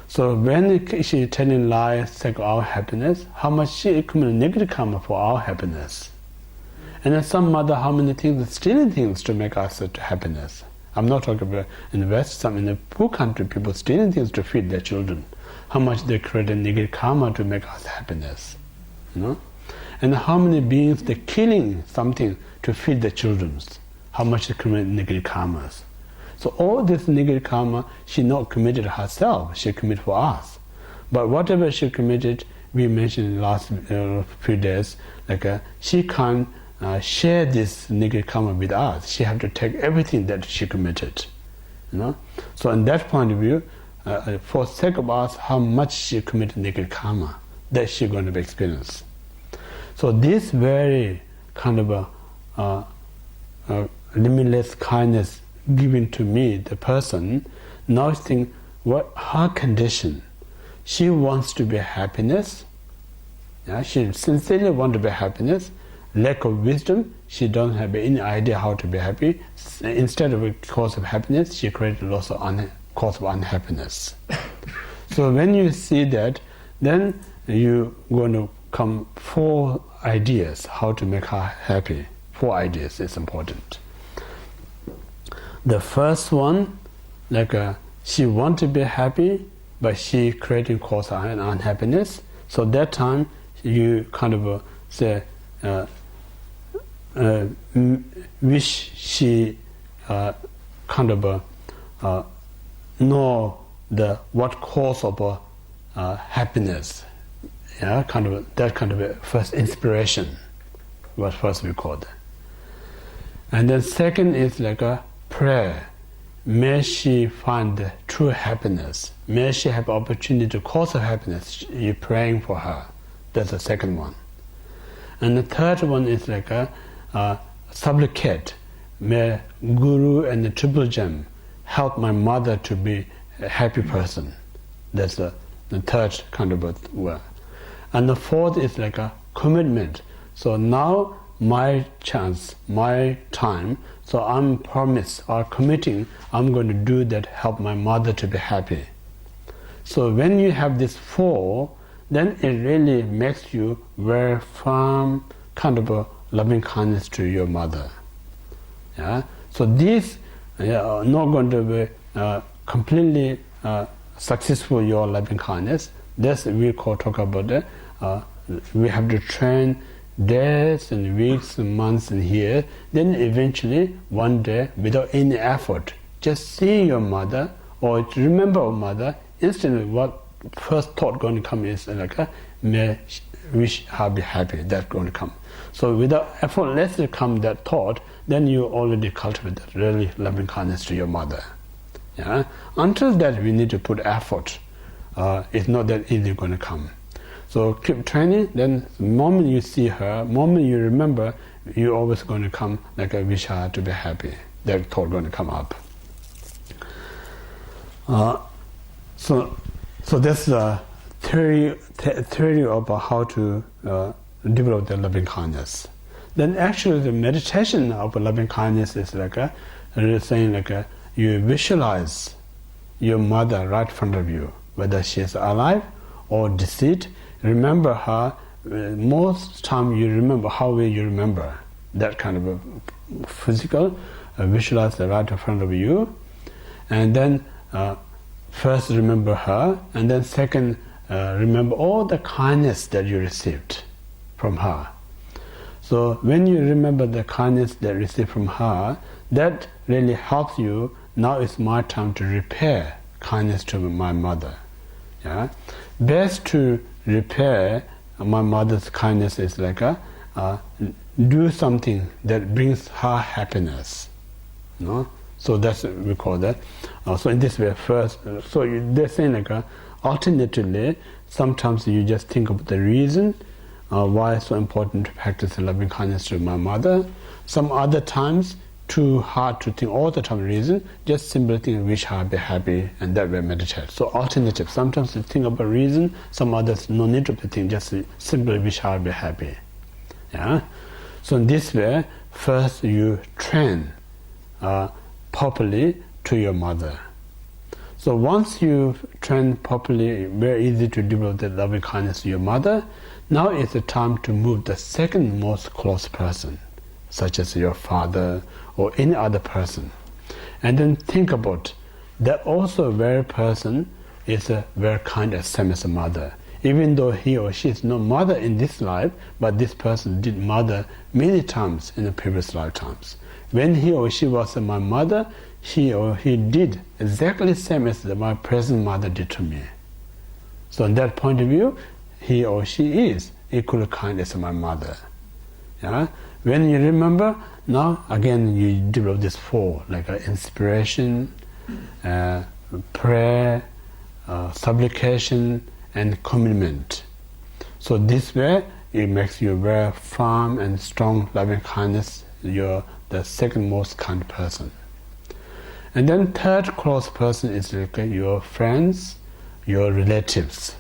So when she telling lies for our happiness, how much she accumulates negative karma for our happiness. And then some mother, how many things, stealing things to make us happiness. I'm not talking about in the West, some in the poor country, people stealing things to feed their children. How much they create a negative karma to make us happiness. You know? And how many beings they're killing something to feed their children. How much they create negative karmas. So all this negative karma, she not committed herself, she committed for us. But whatever she committed, we mentioned in the last few days, like she can't share this negative karma with us. She have to take everything that she committed. You know? So in that point of view, for sake of us, how much she committed negative karma, that she's going to experience. So this very kind of a limitless kindness given to me, the person, now think what her condition. She wants to be happiness. Yeah, she sincerely wants to be happiness. Lack of wisdom, she don't have any idea how to be happy. Instead of a cause of happiness, she created lots of cause of unhappiness. So when you see that, then you're going to come 4 ideas how to make her happy. 4 ideas is important. The first one, like she want to be happy, but she creating cause of unhappiness. So that time you kind of say, wish she kind of know what cause of happiness. Yeah, kind of that kind of a first inspiration. What first we call that. And then second is like a prayer. May she find true happiness. May she have opportunity to cause her happiness. You're praying for her. That's the second one. And the third one is like a supplicate. May Guru and the Triple Gem help my mother to be a happy person. That's the third kind of word. And the fourth is like a commitment. So now my chance, my time, so I'm promised or committing, I'm going to do that, help my mother to be happy. So when you have this 4, then it really makes you very firm kind of a loving kindness to your mother. Yeah. So these are not going to be completely successful your loving kindness. That's we talk about we have to train days and weeks and months and years. Then eventually one day, without any effort, just see your mother or remember your mother, instantly what first thought going to come is like may wish her be happy. That's going to come. So without effortlessly come that thought, then you already cultivate that really loving kindness to your mother. Yeah. Until that, we need to put effort. It's not that easy going to come. So keep training. Then the moment you see her, moment you remember, you're always going to come like a wish her to be happy. That thought going to come up. So that's the theory about how to develop the loving kindness. Then actually the meditation of loving kindness is like saying like you visualize your mother right in front of you, whether she is alive or deceased. Remember her. Most time you remember how will you remember that kind of a physical visualize the right in front of you, and then first remember her, and then second remember all the kindness that you received from her. So when you remember the kindness that you received from her, that really helps you. Now it's my time to repair kindness to my mother. Yeah, best to repair my mother's kindness is like do something that brings her happiness. No, so that's what we call that. So in this way, first, so they're saying like alternatively, sometimes you just think of the reason why it's so important to practice loving kindness to my mother. Some other times, too hard to think all the time reason, just simply think wish her be happy, and that way meditate. So alternative, sometimes you think about reason, some others no need to think, just simply wish her be happy. Yeah. So in this way, first you train properly to your mother. So once you train properly, very easy to develop the loving kindness to your mother. Now is the time to move the second most close person, such as your father or any other person. And then think about that also very person is very kind as same as a mother. Even though he or she is not mother in this life, but this person did mother many times in the previous lifetimes. When he or she was my mother, he or he did exactly the same as my present mother did to me. So in that point of view, he or she is equally kind as my mother. Yeah? When you remember, now again you develop this four, like inspiration, prayer, supplication, and commitment. So this way, it makes you very firm and strong loving kindness. You're the second most kind person. And then third close person is like your friends, your relatives.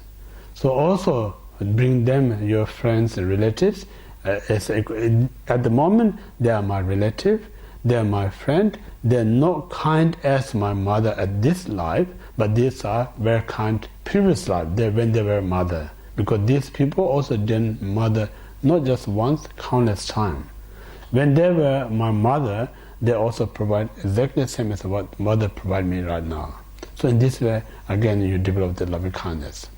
So also bring them, your friends and relatives. At the moment, they are my relative, they are my friend. They are not kind as my mother at this life, but these are very kind previous life, when they were mother. Because these people also did mother not just once, countless times. When they were my mother, they also provide exactly the same as what mother provide me right now. So in this way, again, you develop the loving kindness.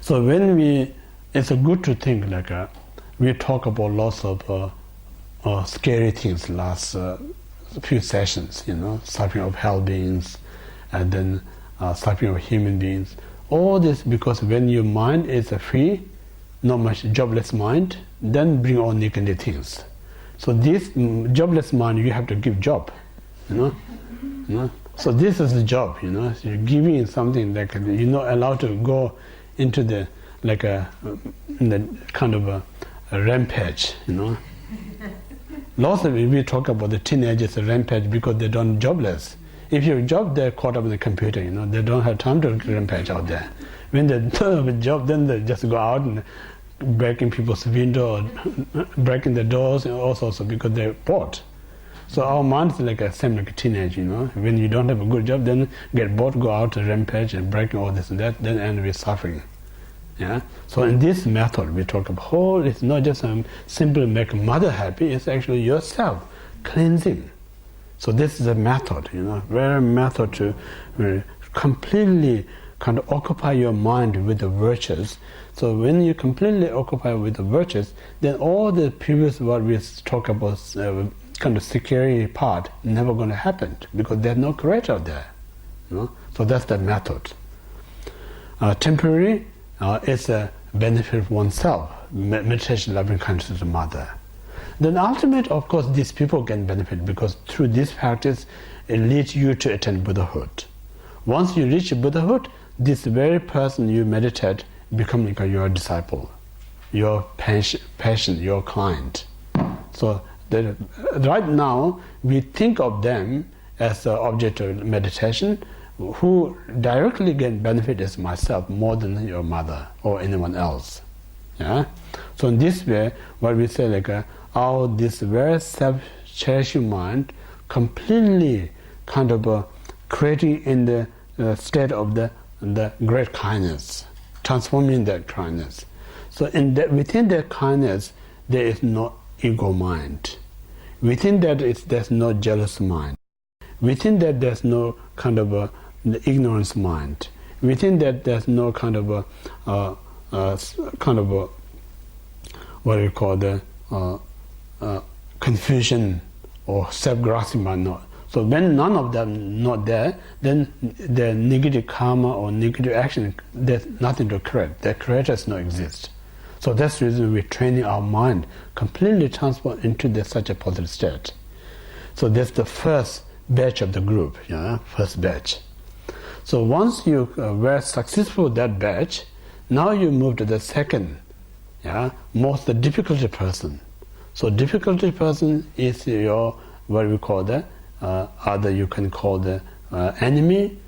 So when it's good to think like we talk about lots of scary things last few sessions, suffering of hell beings, and then suffering of human beings. All this because when your mind is free, not much jobless mind, then bring all negative things. So this jobless mind, you have to give job, So this is the job, You're giving something like you're not allowed to go into the kind of a rampage, Lots of it, we talk about the teenagers rampage because they don't jobless. If you're job, they're caught up in the computer, They don't have time to rampage out there. When they don't have a job, then they just go out and breaking people's window, breaking the doors, and all sorts of, because they're bored. So our mind is like same like a teenage, When you don't have a good job, then get bored, go out to rampage and breaking all this and that, then end with suffering. Yeah. So in this method, we talk about whole. It's not just simply make mother happy. It's actually yourself cleansing. So this is a method, very method to completely kind of occupy your mind with the virtues. So when you completely occupy with the virtues, then all the previous what we talk about kind of security part never going to happen because there's no creator there. So that's the method. Temporary. It's a benefit of oneself, meditation, loving kindness to the mother. Then ultimately, of course, these people can benefit because through this practice, it leads you to attain Buddhahood. Once you reach Buddhahood, this very person you meditate becomes like your disciple, your patient, your client. So right now, we think of them as the object of meditation. Who directly get benefit is myself more than your mother or anyone else. Yeah. So in this way, what we say this very self-cherishing mind completely kind of creating in the state of the great kindness, transforming that kindness. So within that kindness, there is no ego mind. Within that, there's no jealous mind. Within that, there's no kind of the ignorance mind. Within that, there's no kind of what do you call the confusion or self-grasping mind. Not. So when none of them not there, then the negative karma or negative action, there's nothing to correct. The creator does not exist. So that's the reason we're training our mind completely transform into such a positive state. So that's the first batch of the group, first batch. So once you were successful with that batch, now you move to the second, most difficult person. So difficult person is your, what we call the, either you can call the enemy,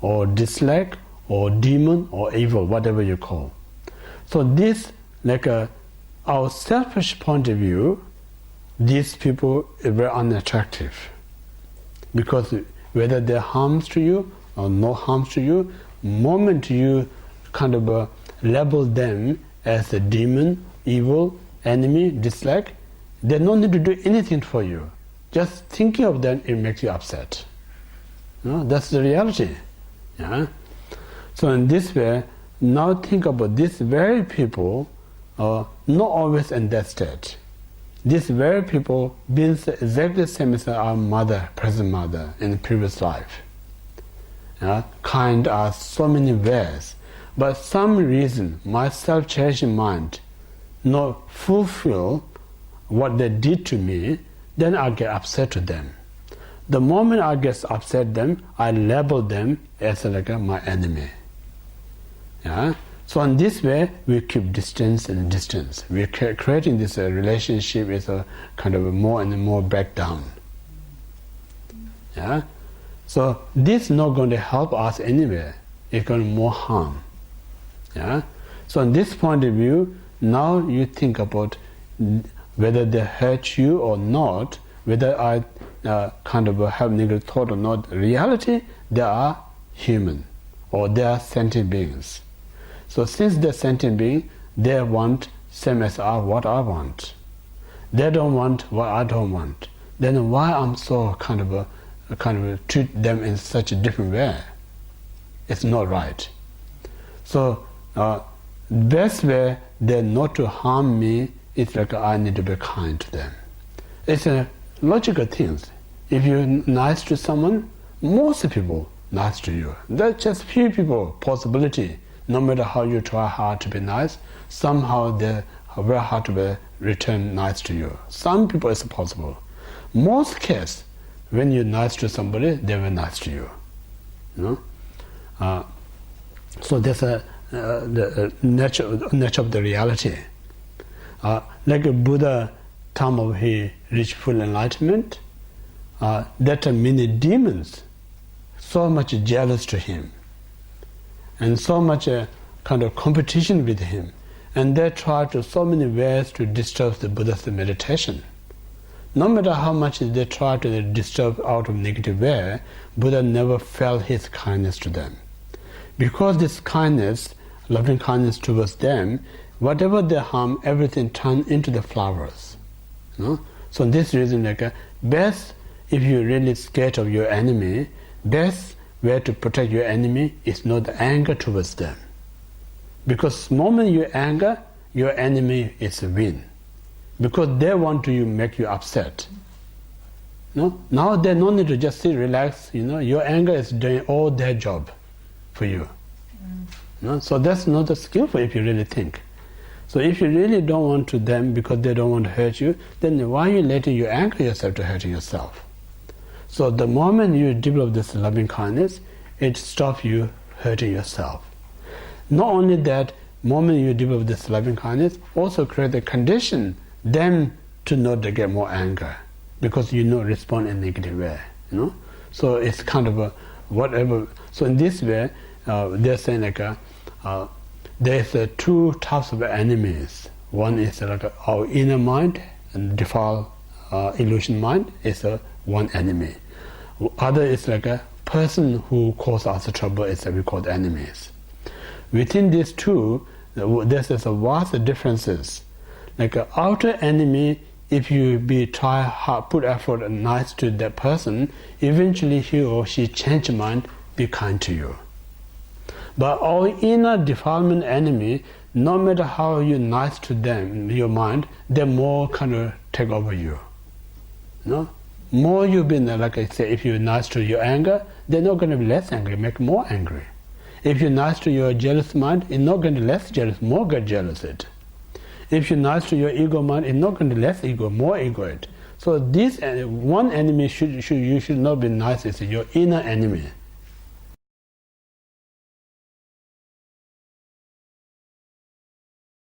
or dislike, or demon, or evil, whatever you call. So this, our selfish point of view, these people are very unattractive. Because whether they harms to you or no harm to you, moment you kind of label them as a demon, evil, enemy, dislike, they don't need to do anything for you. Just thinking of them, it makes you upset. That's the reality. Yeah? So in this way, now think about these very people are not always in that state. These very people being exactly the same as our mother, present mother, in the previous life. Kind are so many ways, but some reason my self-cherishing mind not fulfill what they did to me, then I get upset to them. The moment I get upset them, I label them as like my enemy. Yeah? So in this way, we keep distance and distance. We're creating this relationship with a kind of a more and more breakdown. Yeah? So this is not going to help us anyway. It's going to more harm. Yeah? So in this point of view, now you think about whether they hurt you or not, whether I kind of have negative thought or not. In reality, they are human, or they are sentient beings. So since they're sentient beings, they want same as what I want. They don't want what I don't want. Then why I'm so kind of treat them in such a different way? It's not right. So best way they're not to harm me is like I need to be kind to them. It's a logical thing. If you're nice to someone, most people nice to you. There's just few people possibility. No matter how you try hard to be nice, somehow they're very hard to be return nice to you. Some people it's possible. Most cases, when you're nice to somebody, they were nice to you. So there's the nature of the reality. Like a Buddha, time of he reached full enlightenment, there are many demons, so much jealous to him, and so much kind of competition with him, and they try to so many ways to disturb the Buddha's meditation. No matter how much they try to disturb out of negative way, Buddha never felt his kindness to them. Because this kindness, loving kindness towards them, whatever they harm, everything turns into the flowers. So this reason, best if you're really scared of your enemy, best way to protect your enemy is not the anger towards them. Because the moment you anger, your enemy is a win. Because they want to make you upset. Now they don't need to just sit, relax. Your anger is doing all their job for you. So that's not a skillful if you really think. So if you really don't want to them because they don't want to hurt you, then why are you letting you anger yourself to hurting yourself? So the moment you develop this loving kindness, it stops you hurting yourself. Not only that, moment you develop this loving kindness, also create the condition them to not get more anger, because you not respond in a negative way. So it's kind of a whatever. So in this way, they're saying there's two types of enemies. One is our inner mind, and defiled illusion mind is one enemy. Other is a person who causes us trouble, is we call enemies. Within these two, there's a vast differences. Like an outer enemy, if you try hard, put effort and nice to that person, eventually he or she change mind, be kind to you. But our inner defilement enemy, no matter how you're nice to them, your mind, they more kind of take over you. More you've been, like I say, if you're nice to your anger, they're not going to be less angry, make more angry. If you're nice to your jealous mind, it's not going to be less jealous, more get jealous it. If you're nice to your ego mind, it's not going to be less ego, more ego it. So this one enemy you should not be nice, it's your inner enemy.